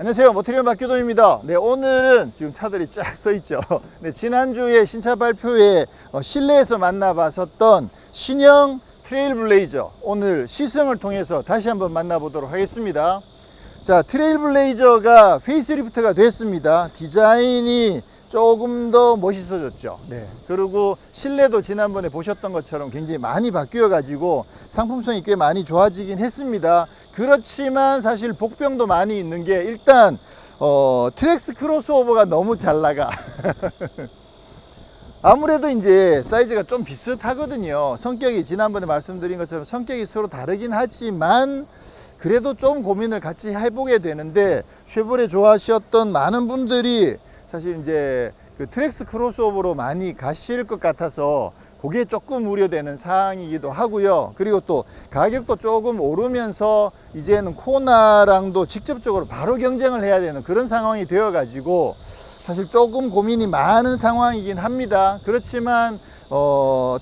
안녕하세요, 모티리언 박규동입니다. 네, 오늘은 지금 차들이 쫙 서 있죠. 네, 지난주에 신차 발표회 실내에서 만나봤었던 신형 트레일블레이저, 오늘 시승을 통해서 다시 한번 만나보도록 하겠습니다. 자, 트레일블레이저가 페이스리프트가 됐습니다. 디자인이 조금 더 멋있어졌죠. 네. 그리고 실내도 지난번에 보셨던 것처럼 굉장히 많이 바뀌어 가지고 상품성이 꽤 많이 좋아지긴 했습니다. 그렇지만 사실 복병도 많이 있는 게, 일단 트랙스 크로스오버가 너무 잘 나가. 아무래도 이제 사이즈가 좀 비슷하거든요. 성격이, 지난번에 말씀드린 것처럼 성격이 서로 다르긴 하지만 그래도 좀 고민을 같이 해보게 되는데, 쉐보레 좋아하셨던 많은 분들이 사실 이제 그 트랙스 크로스오버로 많이 가실 것 같아서 그게 조금 우려되는 사항이기도 하고요. 그리고 또 가격도 조금 오르면서 이제는 코나랑도 직접적으로 바로 경쟁을 해야 되는 그런 상황이 되어 가지고 사실 조금 고민이 많은 상황이긴 합니다. 그렇지만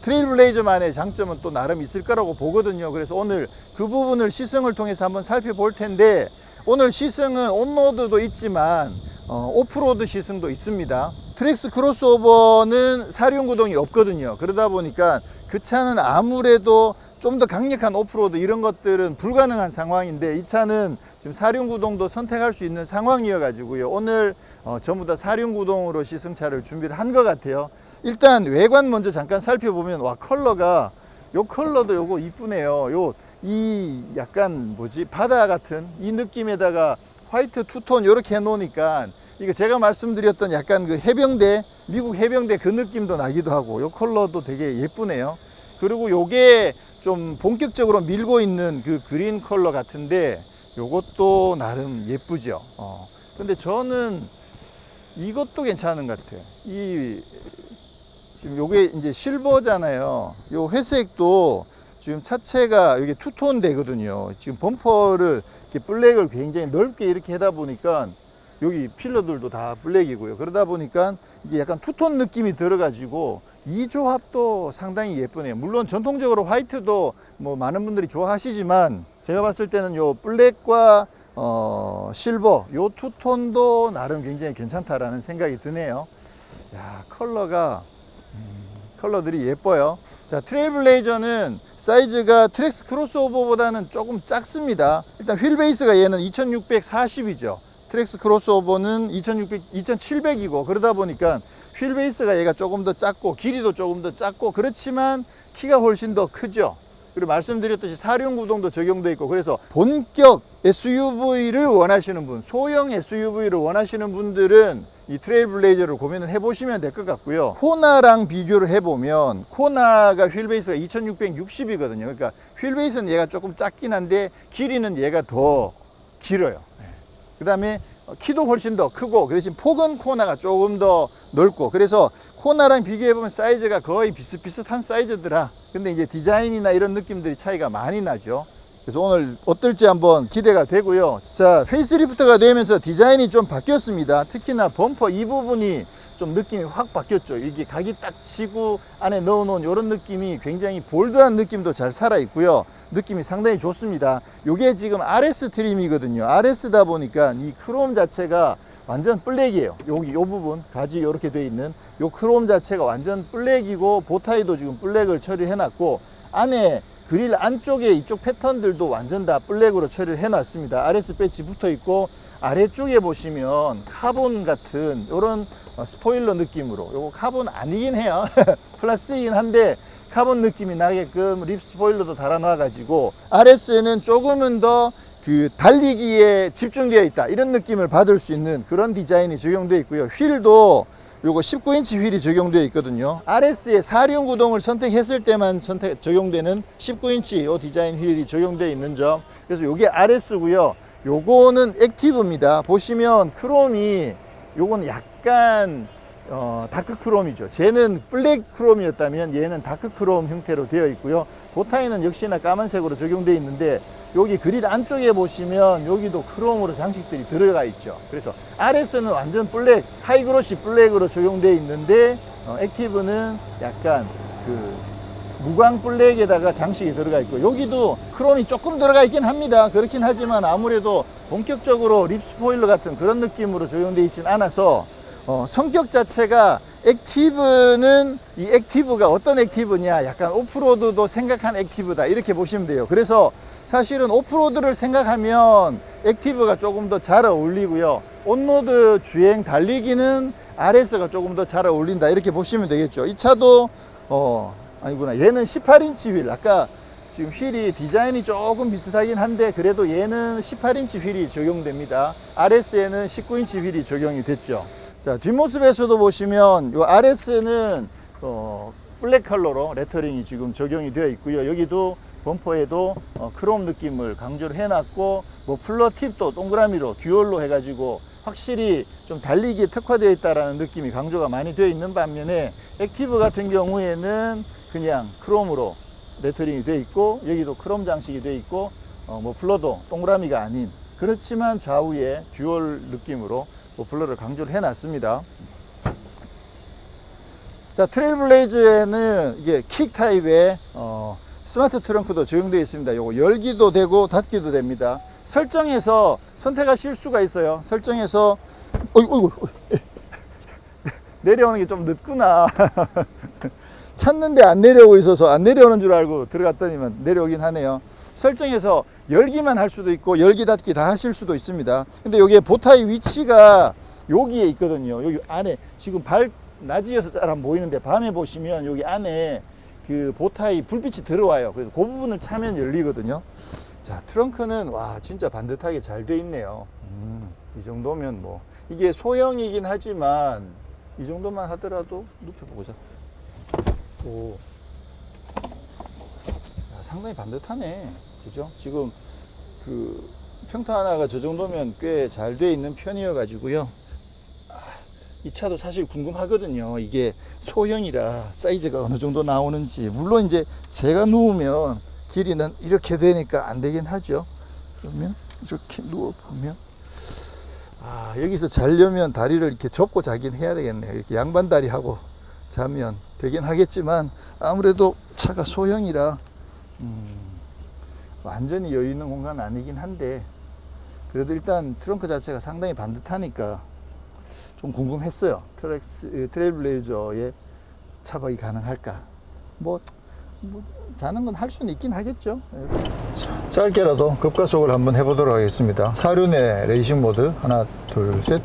트레일블레이저만의 장점은 또 나름 있을 거라고 보거든요. 그래서 오늘 그 부분을 시승을 통해서 한번 살펴볼 텐데, 오늘 시승은 온로드도 있지만 오프로드 시승도 있습니다. 트랙스 크로스오버는 사륜 구동이 없거든요. 그러다 보니까 그 차는 아무래도 좀 더 강력한 오프로드 이런 것들은 불가능한 상황인데, 이 차는 지금 사륜 구동도 선택할 수 있는 상황이어 가지고요. 오늘 전부 다 사륜 구동으로 시승차를 준비를 한 것 같아요. 일단 외관 먼저 잠깐 살펴보면, 와, 컬러가, 요 컬러도 요거 이쁘네요. 이 약간 뭐지, 바다 같은 이 느낌에다가 화이트 투톤 이렇게 해 놓으니까, 이거 제가 말씀드렸던 약간 그 해병대, 미국 해병대 그 느낌도 나기도 하고, 요 컬러도 되게 예쁘네요. 그리고 요게 좀 본격적으로 밀고 있는 그 그린 컬러 같은데, 요것도 나름 예쁘죠. 근데 저는 이것도 괜찮은 것 같아요. 지금 요게 이제 실버잖아요. 요 회색도 지금 차체가 이게 투톤 되거든요. 지금 범퍼를 이렇게 블랙을 굉장히 넓게 이렇게 하다 보니까 여기 필러들도 다 블랙이고요. 그러다 보니까 이게 약간 투톤 느낌이 들어가지고 이 조합도 상당히 예쁘네요. 물론 전통적으로 화이트도 뭐 많은 분들이 좋아하시지만, 제가 봤을 때는 요 블랙과 실버 요 투톤도 나름 굉장히 괜찮다라는 생각이 드네요. 야, 컬러들이 예뻐요. 자, 트레일블레이저는 사이즈가 트랙스 크로스오버보다는 조금 작습니다. 일단 휠 베이스가 얘는 2640이죠. 트랙스 크로스오버는 2700이고, 그러다 보니까 휠 베이스가 얘가 조금 더 작고 길이도 조금 더 작고, 그렇지만 키가 훨씬 더 크죠. 그리고 말씀드렸듯이 사륜 구동도 적용되어 있고, 그래서 본격 SUV를 원하시는 분, 소형 SUV를 원하시는 분들은 이 트레일블레이저를 고민을 해보시면 될 것 같고요. 코나랑 비교를 해보면, 코나가 휠 베이스가 2660이거든요. 그러니까 휠 베이스는 얘가 조금 작긴 한데 길이는 얘가 더 길어요. 그 다음에 키도 훨씬 더 크고, 그 대신 폭은 코나가 조금 더 넓고, 그래서 코나랑 비교해보면 사이즈가 거의 비슷비슷한 사이즈더라. 근데 이제 디자인이나 이런 느낌들이 차이가 많이 나죠. 그래서 오늘 어떨지 한번 기대가 되고요. 자, 페이스리프트가 되면서 디자인이 좀 바뀌었습니다. 특히나 범퍼 이 부분이 좀 느낌이 확 바뀌었죠. 이게 각이 딱 치고 안에 넣어놓은 이런 느낌이 굉장히 볼드한 느낌도 잘 살아 있고요. 느낌이 상당히 좋습니다. 요게 지금 RS 트림이거든요. RS다 보니까 이 크롬 자체가 완전 블랙이에요. 여기 요 부분 가지 이렇게 돼 있는 요 크롬 자체가 완전 블랙이고, 보타이도 지금 블랙을 처리해 놨고, 안에 그릴 안쪽에 이쪽 패턴들도 완전 다 블랙으로 처리를 해 놨습니다. RS 배지 붙어 있고, 아래쪽에 보시면 카본 같은 이런 스포일러 느낌으로, 요거 카본 아니긴 해요. 플라스틱이긴 한데 카본 느낌이 나게끔 립 스포일러도 달아 놔 가지고, RS에는 조금은 더 그 달리기에 집중되어 있다, 이런 느낌을 받을 수 있는 그런 디자인이 적용되어 있고요. 휠도 요거 19인치 휠이 적용되어 있거든요. RS의 사륜 구동을 선택했을 때만 적용되는 19인치 요 디자인 휠이 적용되어 있는 점. 그래서 요게 RS고요. 요거는 액티브입니다. 보시면 크롬이, 요건 약간 다크 크롬이죠. 쟤는 블랙 크롬이었다면 얘는 다크 크롬 형태로 되어 있고요. 보타이는 역시나 까만색으로 적용되어 있는데, 여기 그릴 안쪽에 보시면 여기도 크롬으로 장식들이 들어가 있죠. 그래서 RS는 완전 블랙, 하이그로시 블랙으로 적용되어 있는데, 액티브는 약간 그 무광 블랙에다가 장식이 들어가 있고, 여기도 크롬이 조금 들어가 있긴 합니다. 그렇긴 하지만 아무래도 본격적으로 립 스포일러 같은 그런 느낌으로 적용되어 있진 않아서 성격 자체가 액티브는 이 액티브가 어떤 액티브냐, 약간 오프로드도 생각한 액티브다, 이렇게 보시면 돼요. 그래서 사실은 오프로드를 생각하면 액티브가 조금 더 잘 어울리고요, 온로드 주행 달리기는 RS가 조금 더 잘 어울린다, 이렇게 보시면 되겠죠. 이 차도 아니구나, 얘는 18인치 휠, 아까 지금 휠이 디자인이 조금 비슷하긴 한데 그래도 얘는 18인치 휠이 적용됩니다. RS에는 19인치 휠이 적용이 됐죠. 자, 뒷모습에서도 보시면 이 RS는 블랙 컬러로 레터링이 지금 적용이 되어 있고요. 여기도 범퍼에도 크롬 느낌을 강조를 해놨고, 머플러 팁도 동그라미로 듀얼로 해가지고 확실히 좀 달리기에 특화되어 있다라는 느낌이 강조가 많이 되어 있는 반면에, 액티브 같은 경우에는 그냥 크롬으로 레터링이 되어 있고, 여기도 크롬 장식이 되어 있고, 머플러도 동그라미가 아닌, 그렇지만 좌우에 듀얼 느낌으로 머플러를 강조를 해놨습니다. 자, 트레일블레이저에는 이게 킥 타입의 스마트 트렁크도 적용되어 있습니다. 요거 열기도 되고 닫기도 됩니다. 설정에서 선택하실 수가 있어요. 설정에서 어이구 내려오는 게 좀 늦구나. 찾는데 안 내려오고 있어서 안 내려오는 줄 알고 들어갔더니만 내려오긴 하네요. 설정에서 열기만 할 수도 있고 열기 닫기 다 하실 수도 있습니다. 근데 여기에 보타의 위치가 여기에 있거든요. 여기 안에 지금 낮이어서 잘 안 보이는데, 밤에 보시면 여기 안에 그 보타의 불빛이 들어와요. 그래서 그 부분을 차면 열리거든요. 자, 트렁크는 와, 진짜 반듯하게 잘 돼 있네요. 이 정도면 뭐, 이게 소형이긴 하지만 이 정도만 하더라도 눕혀보자. 오, 야, 상당히 반듯하네. 그죠? 지금 그 평타 하나가 저 정도면 꽤 잘 돼 있는 편이어 가지고요. 이 차도 사실 궁금하거든요. 이게 소형이라 사이즈가 어느 정도 나오는지. 물론 이제 제가 누우면 길이는 이렇게 되니까 안 되긴 하죠. 그러면 이렇게 누워보면, 여기서 자려면 다리를 이렇게 접고 자긴 해야 되겠네요. 이렇게 양반다리 하고 자면 되긴 하겠지만, 아무래도 차가 소형이라 완전히 여유 있는 공간은 아니긴 한데, 그래도 일단 트렁크 자체가 상당히 반듯하니까 좀 궁금했어요. 트레일블레이저에 차박이 가능할까. 뭐 자는 건 할 수는 있긴 하겠죠. 짧게라도 급가속을 한번 해보도록 하겠습니다. 사륜의 레이싱 모드, 하나 둘 셋.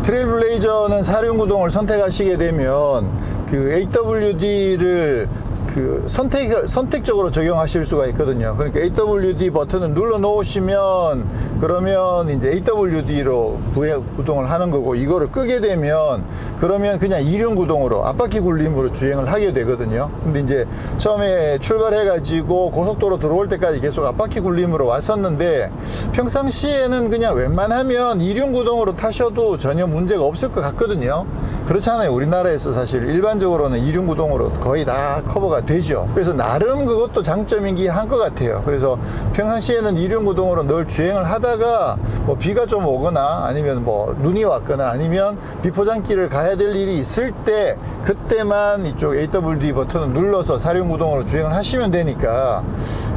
트레일블레이저는 사륜 구동을 선택하시게 되면 그 AWD를 그 선택적으로 적용하실 수가 있거든요. 그러니까 AWD 버튼을 눌러 놓으시면, 그러면 이제 AWD로 구동을 하는 거고, 이거를 끄게 되면 그러면 그냥 이륜 구동으로 앞바퀴 굴림으로 주행을 하게 되거든요. 근데 이제 처음에 출발해 가지고 고속도로 들어올 때까지 계속 앞바퀴 굴림으로 왔었는데, 평상시에는 그냥 웬만하면 이륜 구동으로 타셔도 전혀 문제가 없을 것 같거든요. 그렇잖아요. 우리나라에서 사실 일반적으로는 이륜 구동으로 거의 다 커버가 되죠. 그래서 나름 그것도 장점이긴 한 것 같아요. 그래서 평상시에는 이륜 구동으로 늘 주행을 하다가 뭐 비가 좀 오거나 아니면 뭐 눈이 왔거나 아니면 비포장길을 가야 될 일이 있을 때, 그때만 이쪽 AWD 버튼을 눌러서 사륜 구동으로 주행을 하시면 되니까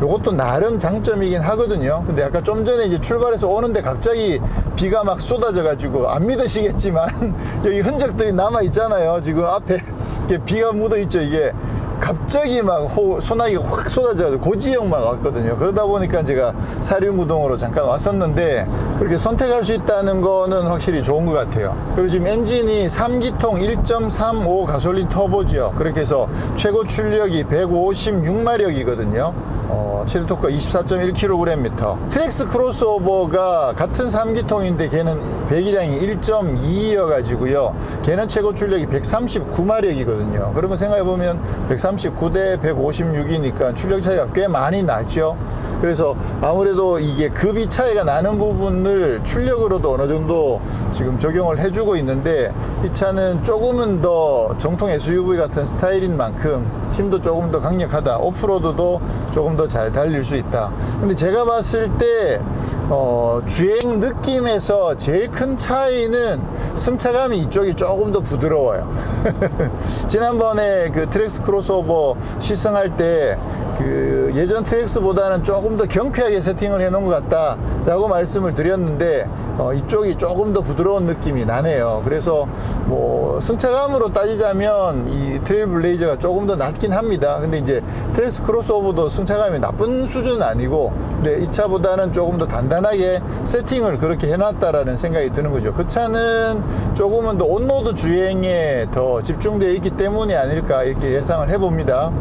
이것도 나름 장점이긴 하거든요. 근데 아까 좀 전에 이제 출발해서 오는데 갑자기 비가 막 쏟아져 가지고, 안 믿으시겠지만 여기 흔적들이 남아 있잖아요. 지금 앞에 이게 비가 묻어 있죠. 이게 갑자기 막 소나기가 확 쏟아져서 고지형만 왔거든요. 그러다 보니까 제가 사륜 구동으로 잠깐 왔었는데, 그렇게 선택할 수 있다는 거는 확실히 좋은 것 같아요. 그리고 지금 엔진이 3기통 1.35 가솔린 터보죠. 그렇게 해서 최고 출력이 156마력이거든요. 최대 토크가 24.1kgm. 트랙스 크로스오버가 같은 3기통인데 걔는 배기량이 1.2여 가지고요. 걔는 최고 출력이 139마력이거든요. 그런 거 생각해보면 139대 156이니까 출력 차이가 꽤 많이 나죠. 그래서 아무래도 이게 급이 차이가 나는 부분을 출력으로도 어느 정도 지금 적용을 해주고 있는데, 이 차는 조금은 더 정통 SUV 같은 스타일인 만큼 힘도 조금 더 강력하다, 오프로드도 조금 더 잘 달릴 수 있다. 근데 제가 봤을 때 주행 느낌에서 제일 큰 차이는 승차감이 이쪽이 조금 더 부드러워요. 지난번에 그 트랙스 크로스오버 시승할 때 그 예전 트랙스보다는 조금 더 경쾌하게 세팅을 해 놓은 것 같다 라고 말씀을 드렸는데 이쪽이 조금 더 부드러운 느낌이 나네요. 그래서 뭐 승차감으로 따지자면 이 트레일블레이저가 조금 더 낫긴 합니다. 근데 이제 트랙스 크로스오버도 승차감이 나쁜 수준은 아니고, 근데 이 차보다는 조금 더 단단하게 세팅을 그렇게 해놨다라는 생각이 드는 거죠. 그 차는 조금은 더 온로드 주행에 더 집중되어 있기 때문이 아닐까 이렇게 예상을 해봅니다.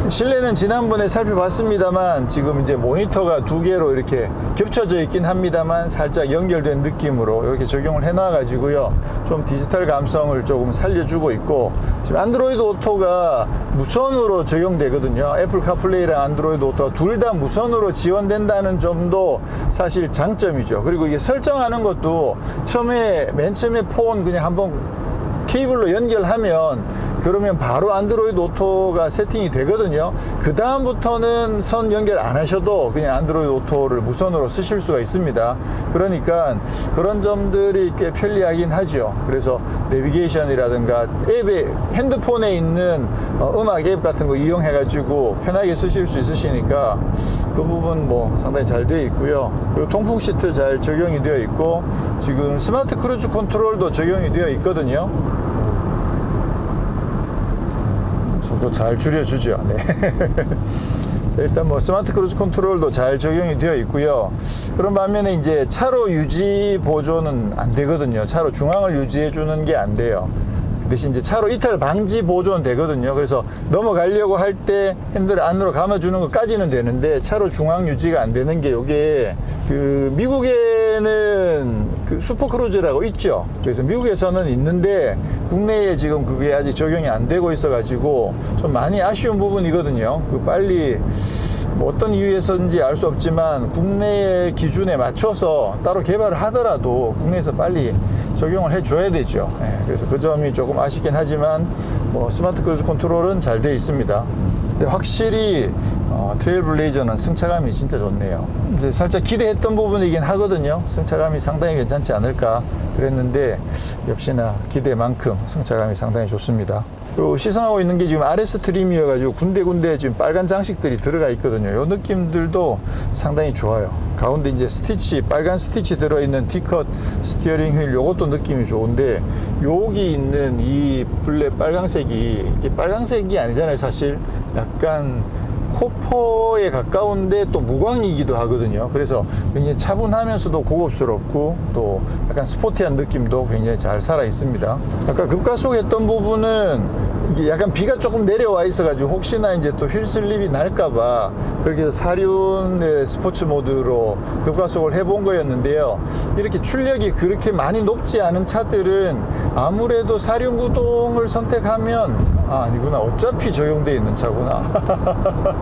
실내는 지난번에 살펴봤습니다만 지금 이제 모니터가 두 개로 이렇게 겹쳐져 있긴 합니다만 살짝 연결된 느낌으로 이렇게 적용을 해 놔 가지고요, 좀 디지털 감성을 조금 살려주고 있고, 지금 안드로이드 오토가 무선으로 적용되거든요. 애플 카플레이랑 안드로이드 오토가 둘 다 무선으로 지원된다는 점도 사실 장점이죠. 그리고 이게 설정하는 것도 맨 처음에 폰 그냥 한번 케이블로 연결하면 그러면 바로 안드로이드 오토가 세팅이 되거든요. 그 다음부터는 선 연결 안 하셔도 그냥 안드로이드 오토를 무선으로 쓰실 수가 있습니다. 그러니까 그런 점들이 꽤 편리하긴 하죠. 그래서 내비게이션이라든가 앱에, 핸드폰에 있는 음악 앱 같은 거 이용해 가지고 편하게 쓰실 수 있으시니까 그 부분 뭐 상당히 잘 되어 있고요. 그리고 통풍 시트 잘 적용이 되어 있고, 지금 스마트 크루즈 컨트롤도 적용이 되어 있거든요. 속도 잘 줄여주죠. 네. 자, 일단 뭐 스마트 크루즈 컨트롤도 잘 적용이 되어 있고요. 그런 반면에 이제 차로 유지 보조는 안 되거든요. 차로 중앙을 유지해 주는 게 안 돼요. 그 대신 이제 차로 이탈 방지 보조는 되거든요. 그래서 넘어가려고 할 때 핸들 안으로 감아주는 것까지는 되는데 차로 중앙 유지가 안 되는 게, 요게 그 미국에는 그 슈퍼크루즈라고 있죠. 그래서 미국에서는 있는데 국내에 지금 그게 아직 적용이 안 되고 있어 가지고 좀 많이 아쉬운 부분이거든요. 그 빨리 뭐 어떤 이유에서인지 알 수 없지만 국내의 기준에 맞춰서 따로 개발을 하더라도 국내에서 빨리 적용을 해줘야 되죠. 그래서 그 점이 조금 아쉽긴 하지만 뭐 스마트 크루즈 컨트롤은 잘 되어 있습니다. 근데 확실히 트레일블레이저는 승차감이 진짜 좋네요. 이제 살짝 기대했던 부분이긴 하거든요. 승차감이 상당히 괜찮지 않을까 그랬는데 역시나 기대만큼 승차감이 상당히 좋습니다. 그리고 시승하고 있는 게 지금 RS 트림이어 가지고 군데군데 지금 빨간 장식들이 들어가 있거든요. 요 느낌들도 상당히 좋아요. 가운데 이제 스티치, 빨간 스티치 들어있는 T컷 스티어링 휠, 요것도 느낌이 좋은데, 여기 있는 이 블랙 빨강색이, 이게 빨강색이 아니잖아요 사실. 약간 코퍼에 가까운데 또 무광이기도 하거든요. 그래서 굉장히 차분하면서도 고급스럽고 또 약간 스포티한 느낌도 굉장히 잘 살아 있습니다. 아까 급가속 했던 부분은 이게 약간 비가 조금 내려와 있어가지고 혹시나 이제 또 휠 슬립이 날까봐 그렇게 해서 사륜의 스포츠 모드로 급가속을 해본 거였는데요. 이렇게 출력이 그렇게 많이 높지 않은 차들은 아무래도 사륜 구동을 선택하면 아니구나, 어차피 적용되어 있는 차구나.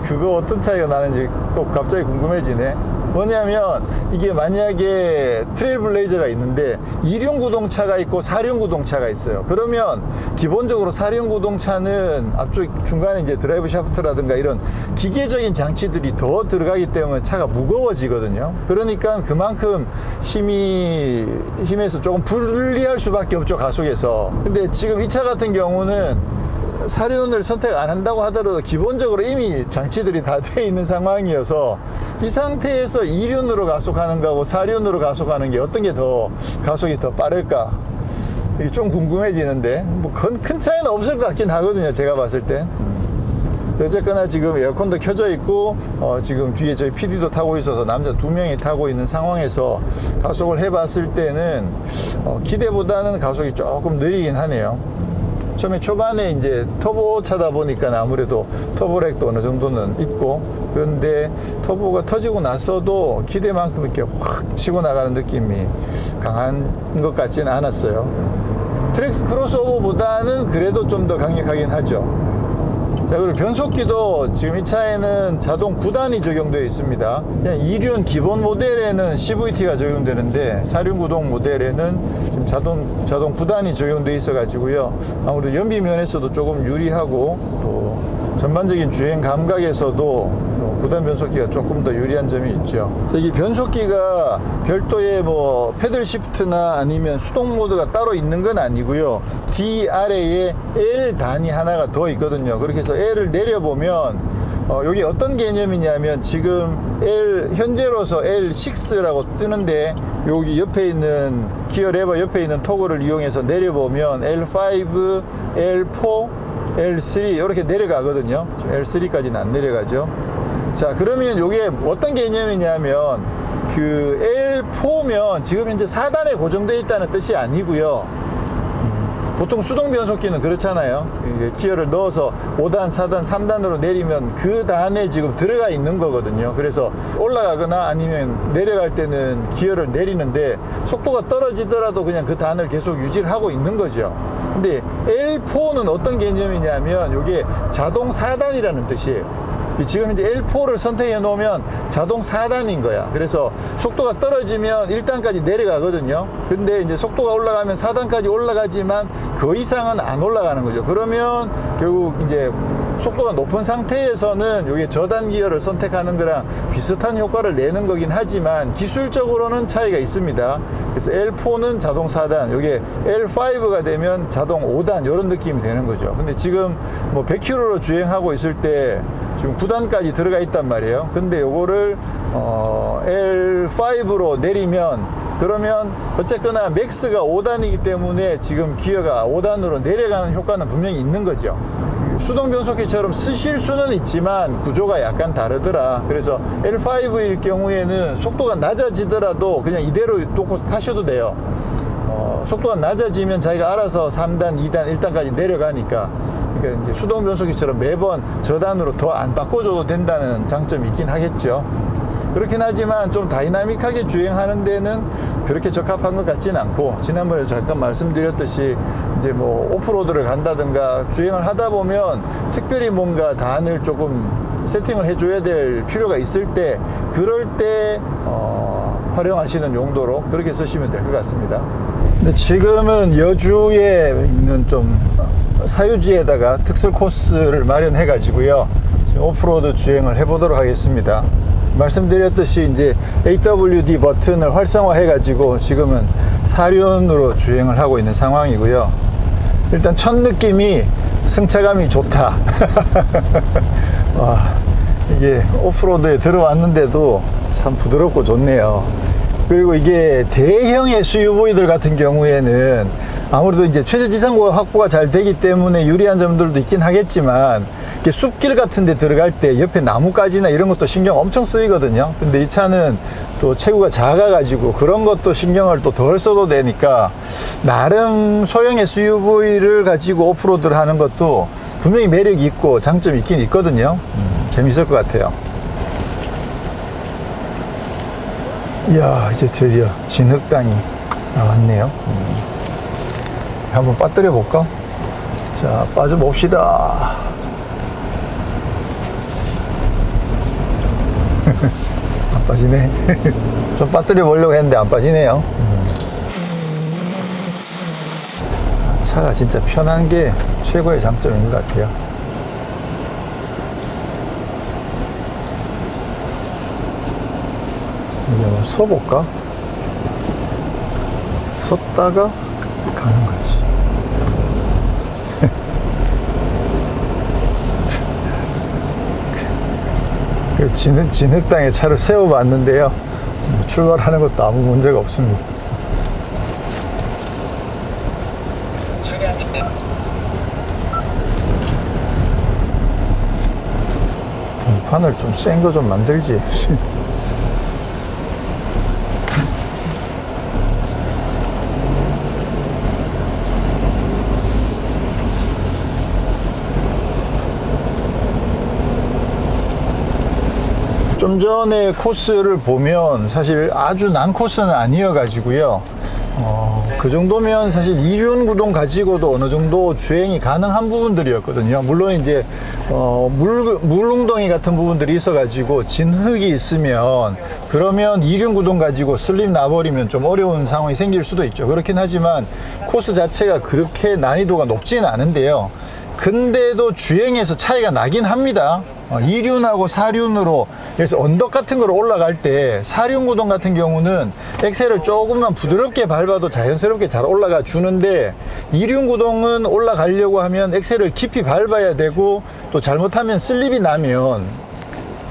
그거 어떤 차이가 나는지 또 갑자기 궁금해지네. 뭐냐면 이게 만약에 트레일블레이저가 있는데 2륜 구동차가 있고 4륜 구동차가 있어요. 그러면 기본적으로 4륜 구동차는 앞쪽 중간에 이제 드라이브 샤프트라든가 이런 기계적인 장치들이 더 들어가기 때문에 차가 무거워지거든요. 그러니까 그만큼 힘에서 조금 불리할 수밖에 없죠, 가속에서. 근데 지금 이 차 같은 경우는 4륜을 선택 안 한다고 하더라도 기본적으로 이미 장치들이 다 돼 있는 상황이어서 이 상태에서 2륜으로 가속하는 거하고 4륜으로 가속하는 게 어떤 게 더 가속이 더 빠를까, 이게 좀 궁금해지는데 뭐 큰 차이는 없을 것 같긴 하거든요, 제가 봤을 땐. 어쨌거나 지금 에어컨도 켜져 있고 지금 뒤에 저희 PD도 타고 있어서 남자 2명이 타고 있는 상황에서 가속을 해봤을 때는 기대보다는 가속이 조금 느리긴 하네요. 처음에 초반에 이제 터보 차다 보니까 아무래도 터보렉도 어느 정도는 있고, 그런데 터보가 터지고 나서도 기대만큼 이렇게 확 치고 나가는 느낌이 강한 것 같지는 않았어요. 트랙스 크로스오버보다는 그래도 좀 더 강력하긴 하죠. 자, 그리고 변속기도 지금 이 차에는 자동 9단이 적용되어 있습니다. 그냥 2륜 기본 모델에는 CVT가 적용되는데 4륜 구동 모델에는 지금 자동 9단이 적용되어 있어 가지고요, 아무래도 연비 면에서도 조금 유리하고 또 전반적인 주행 감각에서도 9단 변속기가 조금 더 유리한 점이 있죠. 그래서 이 변속기가 별도의 뭐 패들 시프트나 아니면 수동 모드가 따로 있는 건 아니고요. 뒤 아래에 L 단이 하나가 더 있거든요. 그렇게 해서 L을 내려보면 여기 어떤 개념이냐면 지금 현재로서 L6라고 뜨는데 여기 옆에 있는 기어 레버 옆에 있는 토글을 이용해서 내려보면 L5, L4, L3 이렇게 내려가거든요. L3까지는 안 내려가죠. 자, 그러면 이게 어떤 개념이냐면 그 L4면 지금 현재 4단에 고정되어 있다는 뜻이 아니고요. 보통 수동 변속기는 그렇잖아요. 기어를 넣어서 5단, 4단, 3단으로 내리면 그 단에 지금 들어가 있는 거거든요. 그래서 올라가거나 아니면 내려갈 때는 기어를 내리는데 속도가 떨어지더라도 그냥 그 단을 계속 유지를 하고 있는 거죠. 근데 L4는 어떤 개념이냐면 이게 자동 4단이라는 뜻이에요. 지금 이제 L4를 선택해 놓으면 자동 4단인 거야. 그래서 속도가 떨어지면 1단까지 내려가거든요. 근데 이제 속도가 올라가면 4단까지 올라가지만 그 이상은 안 올라가는 거죠. 그러면 결국 이제 속도가 높은 상태에서는 이게 저단 기어를 선택하는 거랑 비슷한 효과를 내는 거긴 하지만 기술적으로는 차이가 있습니다. 그래서 L4는 자동 4단, 이게 L5가 되면 자동 5단 이런 느낌이 되는 거죠. 근데 지금 뭐 100km로 주행하고 있을 때 지금 9단까지 들어가 있단 말이에요. 근데 요거를 L5로 내리면 그러면 어쨌거나 맥스가 5단이기 때문에 지금 기어가 5단으로 내려가는 효과는 분명히 있는 거죠. 수동 변속기처럼 쓰실 수는 있지만 구조가 약간 다르더라. 그래서 L5일 경우에는 속도가 낮아지더라도 그냥 이대로 놓고 타셔도 돼요. 속도가 낮아지면 자기가 알아서 3단, 2단, 1단까지 내려가니까. 그러니까 이제 수동 변속기처럼 매번 저단으로 더 안 바꿔줘도 된다는 장점이 있긴 하겠죠. 그렇긴 하지만 좀 다이나믹하게 주행하는 데는 그렇게 적합한 것 같지는 않고, 지난번에 잠깐 말씀드렸듯이 이제 뭐 오프로드를 간다든가 주행을 하다 보면 특별히 뭔가 단을 조금 세팅을 해줘야 될 필요가 있을 때, 그럴 때 활용하시는 용도로 그렇게 쓰시면 될 것 같습니다. 근데 지금은 여주에 있는 좀 사유지에다가 특설 코스를 마련해 가지고요, 오프로드 주행을 해보도록 하겠습니다. 말씀드렸듯이 이제 AWD 버튼을 활성화해 가지고 지금은 사륜으로 주행을 하고 있는 상황이고요. 일단 첫 느낌이 승차감이 좋다. 와, 이게 오프로드에 들어왔는데도 참 부드럽고 좋네요. 그리고 이게 대형 SUV들 같은 경우에는 아무래도 이제 최저지상고가 확보가 잘 되기 때문에 유리한 점들도 있긴 하겠지만, 이렇게 숲길 같은 데 들어갈 때 옆에 나뭇가지나 이런 것도 신경 엄청 쓰이거든요. 근데 이 차는 또 체구가 작아가지고 그런 것도 신경을 또 덜 써도 되니까 나름 소형 SUV를 가지고 오프로드를 하는 것도 분명히 매력이 있고 장점이 있긴 있거든요. 재밌을 것 같아요. 이야, 이제 드디어 진흙당이 나왔네요. 한번 빠뜨려 볼까? 자, 빠져봅시다. 안 빠지네. 좀 빠뜨려 보려고 했는데 안 빠지네요. 차가 진짜 편한 게 최고의 장점인 것 같아요. 이제 한번 서볼까? 섰다가 가는 거지. 그 진흙당에 차를 세워봤는데요, 출발하는 것도 아무 문제가 없습니다. 등판을 좀 센 거 좀 만들지. 좀 전에 코스를 보면 사실 아주 난 코스는 아니어 가지고요, 그 정도면 사실 이륜 구동 가지고도 어느 정도 주행이 가능한 부분들이었거든요. 물론 이제 물웅덩이 같은 부분들이 있어 가지고 진흙이 있으면, 그러면 이륜 구동 가지고 슬립 나버리면 좀 어려운 상황이 생길 수도 있죠. 그렇긴 하지만 코스 자체가 그렇게 난이도가 높지는 않은데요, 근데도 주행에서 차이가 나긴 합니다. 2륜하고 4륜으로, 그래서 언덕 같은 걸 올라갈 때 4륜 구동 같은 경우는 엑셀을 조금만 부드럽게 밟아도 자연스럽게 잘 올라가 주는데, 2륜 구동은 올라가려고 하면 엑셀을 깊이 밟아야 되고, 또 잘못하면 슬립이 나면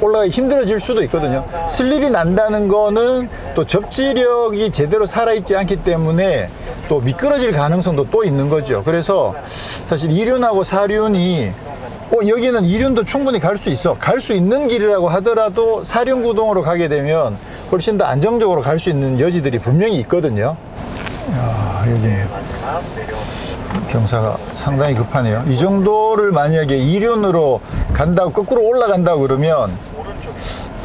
올라가기 힘들어질 수도 있거든요. 슬립이 난다는 거는 또 접지력이 제대로 살아있지 않기 때문에 또 미끄러질 가능성도 또 있는 거죠. 그래서 사실 2륜하고 4륜이 여기는 2륜도 충분히 갈 수 있어, 갈 수 있는 길이라고 하더라도 4륜 구동으로 가게 되면 훨씬 더 안정적으로 갈 수 있는 여지들이 분명히 있거든요. 야, 여기는 경사가 상당히 급하네요. 이 정도를 만약에 2륜으로 간다고, 거꾸로 올라간다고 그러면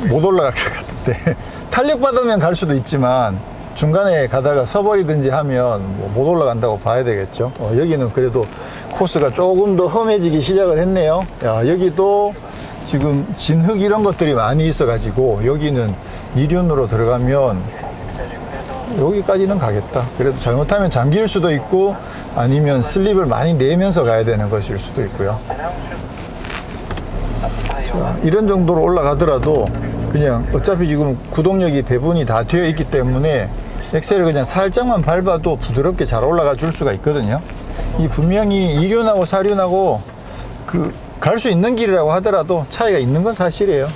못 올라갈 것 같은데 탄력 받으면 갈 수도 있지만 중간에 가다가 서버리든지 하면 못 올라간다고 봐야 되겠죠. 여기는 그래도 코스가 조금 더 험해지기 시작을 했네요. 야, 여기도 지금 진흙 이런 것들이 많이 있어 가지고 여기는 2륜으로 들어가면 여기까지는 가겠다. 그래도 잘못하면 잠길 수도 있고 아니면 슬립을 많이 내면서 가야 되는 것일 수도 있고요. 자, 이런 정도로 올라가더라도 그냥 어차피 지금 구동력이 배분이 다 되어 있기 때문에 엑셀을 그냥 살짝만 밟아도 부드럽게 잘 올라가 줄 수가 있거든요. 이 분명히 2륜하고 4륜하고 갈 수 있는 길이라고 하더라도 차이가 있는 건 사실이에요.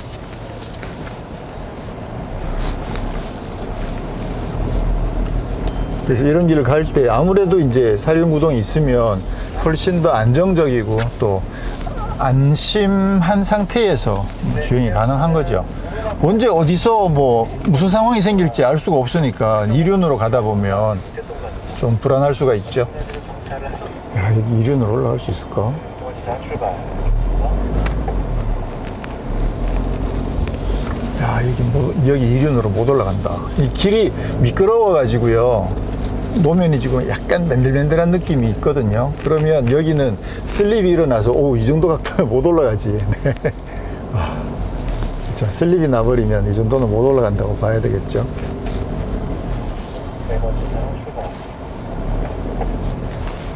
그래서 이런 길을 갈 때 아무래도 이제 4륜 구동이 있으면 훨씬 더 안정적이고 또 안심한 상태에서 주행이 가능한 거죠. 언제 어디서 무슨 상황이 생길지 알 수가 없으니까 2륜으로 가다 보면 좀 불안할 수가 있죠. 야, 여기 2륜으로 올라갈 수 있을까? 야, 여기 2륜으로 못 올라간다. 이 길이 미끄러워 가지고요, 노면이 지금 약간 맨들맨들한 느낌이 있거든요. 그러면 여기는 슬립이 일어나서 이 정도 각도면 못 올라가지. 네. 자, 슬립이 나버리면 이 정도는 못 올라간다고 봐야 되겠죠.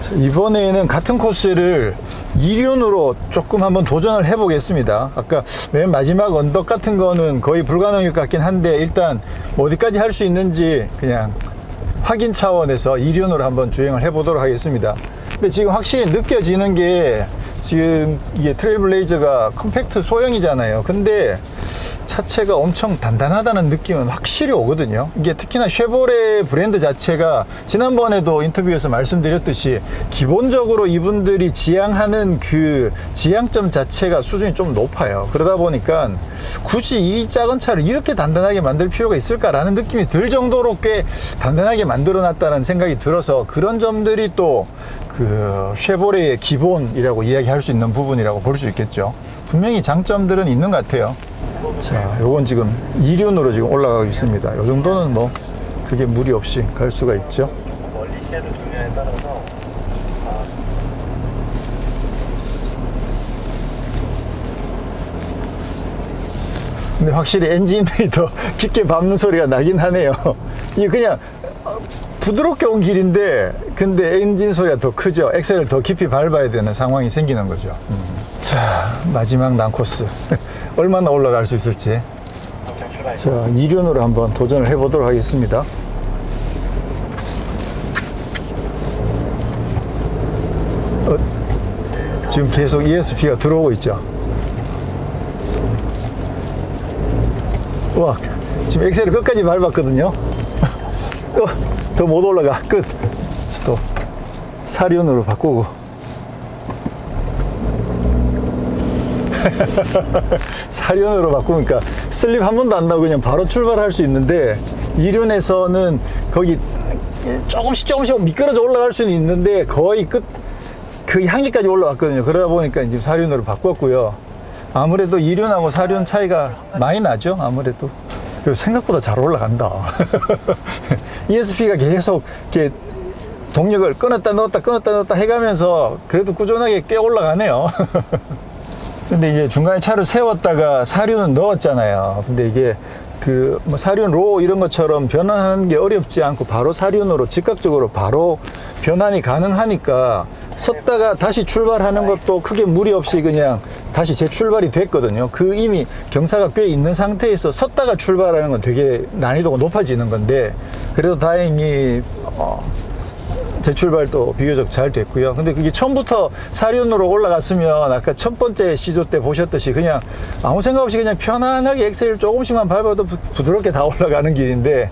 자, 이번에는 같은 코스를 2륜으로 조금 한번 도전을 해 보겠습니다. 아까 맨 마지막 언덕 같은 거는 거의 불가능할 것 같긴 한데, 일단 어디까지 할 수 있는지 그냥 확인 차원에서 2륜으로 한번 주행을 해 보도록 하겠습니다. 근데 지금 확실히 느껴지는 게, 지금 이게 트레일블레이저가 컴팩트 소형이잖아요. 근데 차체가 엄청 단단하다는 느낌은 확실히 오거든요. 이게 특히나 쉐보레 브랜드 자체가 지난번에도 인터뷰에서 말씀드렸듯이 기본적으로 이분들이 지향하는 그 지향점 자체가 수준이 좀 높아요. 그러다 보니까 굳이 이 작은 차를 이렇게 단단하게 만들 필요가 있을까라는 느낌이 들 정도로 꽤 단단하게 만들어 놨다는 생각이 들어서, 그런 점들이 또 쉐보레의 기본이라고 이야기할 수 있는 부분이라고 볼 수 있겠죠. 분명히 장점들은 있는 것 같아요. 자, 요건 지금 2륜으로 지금 올라가고 있습니다. 요 정도는 그게 무리 없이 갈 수가 있죠. 근데 확실히 엔진이 더 깊게 밟는 소리가 나긴 하네요. 이게 그냥 부드럽게 온 길인데, 근데 엔진 소리가 더 크죠. 엑셀을 더 깊이 밟아야 되는 상황이 생기는 거죠. 자, 마지막 난코스. 얼마나 올라갈 수 있을지. 자, 2륜으로 한번 도전을 해보도록 하겠습니다. 지금 계속 ESP가 들어오고 있죠. 와, 지금 엑셀을 끝까지 밟았거든요. 더 못 올라가. 끝. 또 4륜으로 바꾸고. 4륜으로 바꾸니까 슬립 한 번도 안 나고 그냥 바로 출발할 수 있는데, 2륜에서는 거기 조금씩 미끄러져 올라갈 수는 있는데 거의 그 향기까지 올라왔거든요. 그러다 보니까 지금 4륜으로 바꿨고요. 아무래도 2륜하고 4륜 차이가 많이 나죠. 아무래도. 그리고 생각보다 잘 올라간다. ESP가 계속 이렇게 동력을 끊었다 넣었다 해가면서 그래도 꾸준하게 꽤 올라가네요. 근데 이제 중간에 차를 세웠다가 4륜은 넣었잖아요. 근데 이게 4륜 로 이런 것처럼 변환하는 게 어렵지 않고 바로 4륜으로 즉각적으로 바로 변환이 가능하니까 섰다가 다시 출발하는 것도 크게 무리 없이 그냥 다시 재출발이 됐거든요. 그 이미 경사가 꽤 있는 상태에서 섰다가 출발하는 건 되게 난이도가 높아지는 건데, 그래도 다행히 재출발도 비교적 잘 됐고요. 근데 그게 처음부터 사륜으로 올라갔으면 아까 첫 번째 시조 때 보셨듯이 그냥 아무 생각 없이 그냥 편안하게 엑셀 조금씩만 밟아도 부드럽게 다 올라가는 길인데,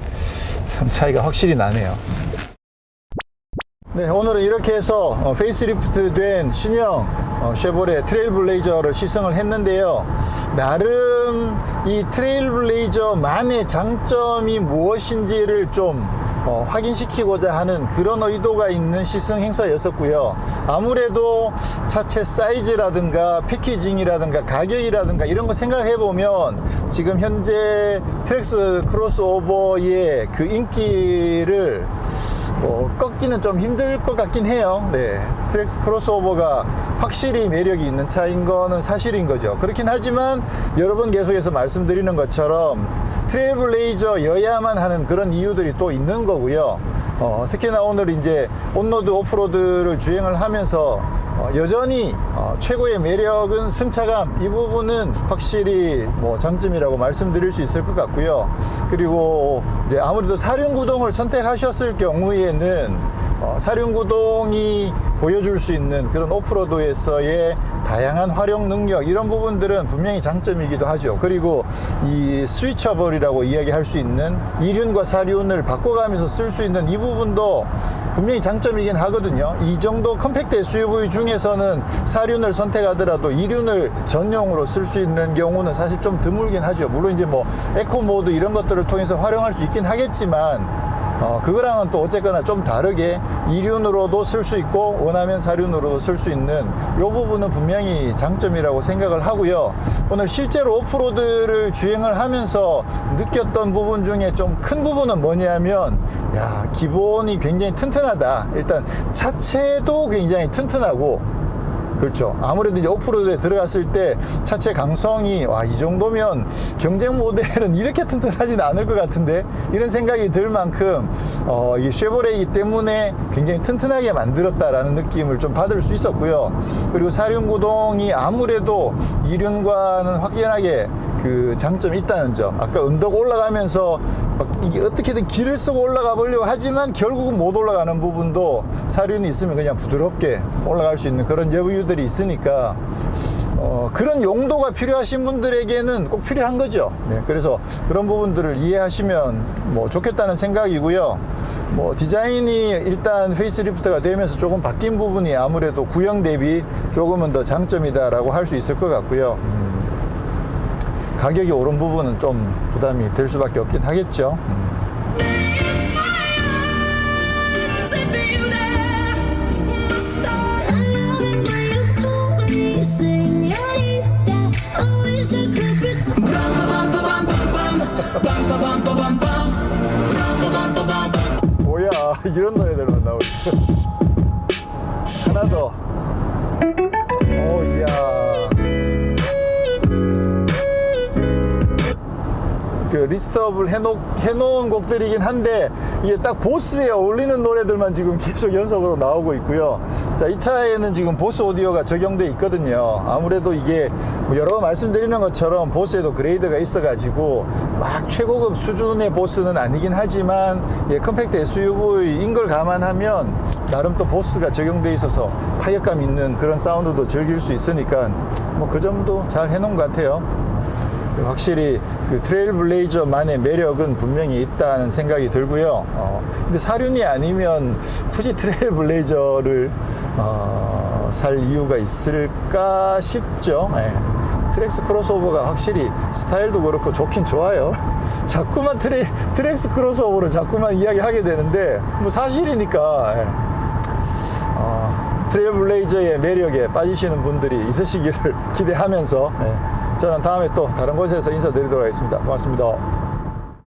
참 차이가 확실히 나네요. 네, 오늘은 이렇게 해서 페이스리프트 된 신형 쉐보레 트레일블레이저를 시승을 했는데요. 나름 이 트레일블레이저만의 장점이 무엇인지를 좀 확인시키고자 하는 그런 의도가 있는 시승 행사였었고요. 아무래도 차체 사이즈라든가 패키징이라든가 가격이라든가 이런 거 생각해 보면 지금 현재 트랙스 크로스오버의 그 인기를 꺾기는 좀 힘들 것 같긴 해요. 네, 트랙스 크로스오버가 확실히 매력이 있는 차인 거는 사실인 거죠. 그렇긴 하지만 여러 번 계속해서 말씀드리는 것처럼 트레일블레이저여야만 하는 그런 이유들이 또 있는 거고요. 특히나 오늘 이제 온로드 오프로드를 주행을 하면서 여전히 최고의 매력은 승차감, 이 부분은 확실히 장점이라고 말씀드릴 수 있을 것 같고요. 그리고 이제 아무래도 사륜구동을 선택하셨을 경우에는 사륜구동이 보여줄 수 있는 그런 오프로드에서의 다양한 활용 능력, 이런 부분들은 분명히 장점이기도 하죠. 그리고 이 스위처블이라고 이야기할 수 있는 이륜과 사륜을 바꿔가면서 쓸 수 있는 이 부분도 분명히 장점이긴 하거든요. 이 정도 컴팩트 SUV 중에서는 사륜을 선택하더라도 이륜을 전용으로 쓸 수 있는 경우는 사실 좀 드물긴 하죠. 물론 이제 에코 모드 이런 것들을 통해서 활용할 수 있긴 하겠지만 그거랑은 또 어쨌거나 좀 다르게 이륜으로도 쓸 수 있고 원하면 사륜으로도 쓸 수 있는 이 부분은 분명히 장점이라고 생각을 하고요. 오늘 실제로 오프로드를 주행을 하면서 느꼈던 부분 중에 좀 큰 부분은 뭐냐면, 기본이 굉장히 튼튼하다. 일단 차체도 굉장히 튼튼하고, 그렇죠. 아무래도 이제 오프로드에 들어갔을 때 차체 강성이 이 정도면 경쟁 모델은 이렇게 튼튼하진 않을 것 같은데, 이런 생각이 들 만큼 이 쉐보레이기 때문에 굉장히 튼튼하게 만들었다라는 느낌을 좀 받을 수 있었고요. 그리고 사륜구동이 아무래도 이륜과는 확연하게 그 장점이 있다는 점, 아까 언덕 올라가면서 이게 어떻게든 길을 쓰고 올라가 보려고 하지만 결국은 못 올라가는 부분도 사륜이 있으면 그냥 부드럽게 올라갈 수 있는 그런 여유들이 있으니까 그런 용도가 필요하신 분들에게는 꼭 필요한 거죠. 네, 그래서 그런 부분들을 이해하시면 좋겠다는 생각이고요. 디자인이 일단 페이스리프트가 되면서 조금 바뀐 부분이 아무래도 구형 대비 조금은 더 장점이다라고 할 수 있을 것 같고요. 가격이 오른 부분은 좀 부담이 될 수밖에 없긴 하겠죠. 뭐야, 이런 노래들만 나오고 있어. 하나 더. 이야. 그 리스트업을 해놓은 곡들이긴 한데, 이게 딱 보스에 어울리는 노래들만 지금 계속 연속으로 나오고 있고요. 자, 이 차에는 지금 보스 오디오가 적용돼 있거든요. 아무래도 이게 여러 번 말씀드리는 것처럼 보스에도 그레이드가 있어가지고 막 최고급 수준의 보스는 아니긴 하지만, 컴팩트 SUV인 걸 감안하면 나름 또 보스가 적용돼 있어서 타격감 있는 그런 사운드도 즐길 수 있으니까 그 점도 잘 해놓은 것 같아요. 확실히 그 트레일블레이저만의 매력은 분명히 있다는 생각이 들고요. 근데 사륜이 아니면 굳이 트레일블레이저를 살 이유가 있을까 싶죠. 트랙스 크로스오버가 확실히 스타일도 그렇고 좋긴 좋아요. 자꾸만 트랙스 크로스오버를 자꾸만 이야기하게 되는데 사실이니까. 트레일블레이저의 매력에 빠지시는 분들이 있으시기를 기대하면서 저는 다음에 또 다른 곳에서 인사드리도록 하겠습니다. 고맙습니다.